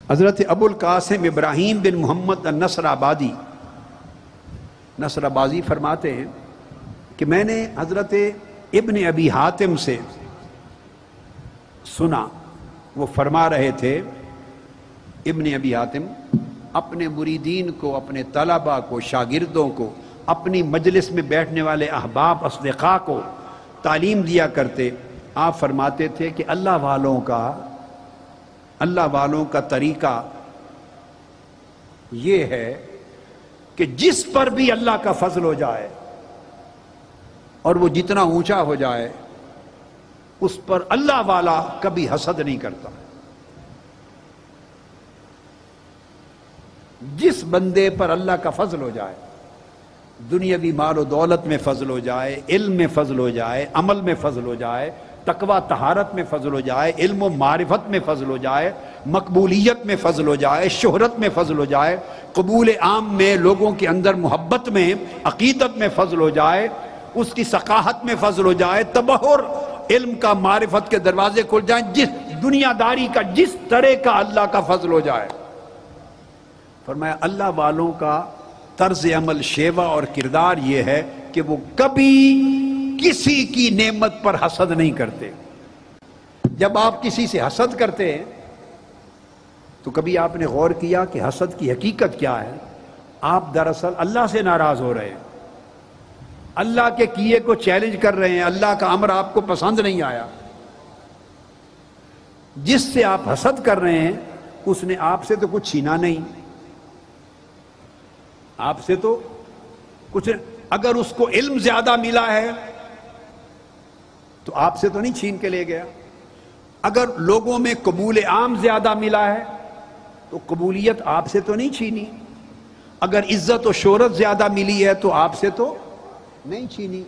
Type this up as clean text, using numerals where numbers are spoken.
حضرت ابو القاسم ابراہیم بن محمد النصر آبادی نصر آبادی فرماتے ہیں کہ میں نے حضرت ابن ابی حاتم سے سنا، وہ فرما رہے تھے، ابن ابی حاتم اپنے مریدین کو، اپنے طلباء کو، شاگردوں کو، اپنی مجلس میں بیٹھنے والے احباب اصدقاء کو تعلیم دیا کرتے۔ آپ فرماتے تھے کہ اللہ والوں کا طریقہ یہ ہے کہ جس پر بھی اللہ کا فضل ہو جائے اور وہ جتنا اونچا ہو جائے اس پر اللہ والا کبھی حسد نہیں کرتا۔ جس بندے پر اللہ کا فضل ہو جائے، دنیاوی مال و دولت میں فضل ہو جائے، علم میں فضل ہو جائے، عمل میں فضل ہو جائے، تقوی طہارت میں فضل ہو جائے، علم و معرفت میں فضل ہو جائے، مقبولیت میں فضل ہو جائے، شہرت میں فضل ہو جائے، قبول عام میں، لوگوں کے اندر محبت میں، عقیدت میں فضل ہو جائے، اس کی ثقافت میں فضل ہو جائے، تبحر علم کا، معرفت کے دروازے کھل جائیں، جس دنیا داری کا، جس طرح کا اللہ کا فضل ہو جائے۔ فرمایا اللہ والوں کا طرز عمل، شیوہ اور کردار یہ ہے کہ وہ کبھی کسی کی نعمت پر حسد نہیں کرتے۔ جب آپ کسی سے حسد کرتے ہیں تو کبھی آپ نے غور کیا کہ حسد کی حقیقت کیا ہے؟ آپ دراصل اللہ سے ناراض ہو رہے ہیں، اللہ کے کیے کو چیلنج کر رہے ہیں، اللہ کا امر آپ کو پسند نہیں آیا۔ جس سے آپ حسد کر رہے ہیں اس نے آپ سے تو کچھ چھینا نہیں، آپ سے تو کچھ، اگر اس کو علم زیادہ ملا ہے تو آپ سے تو نہیں چھین کے لے گیا، اگر لوگوں میں قبول عام زیادہ ملا ہے تو قبولیت آپ سے تو نہیں چھینی، اگر عزت و شہرت زیادہ ملی ہے تو آپ سے تو نہیں چھینی۔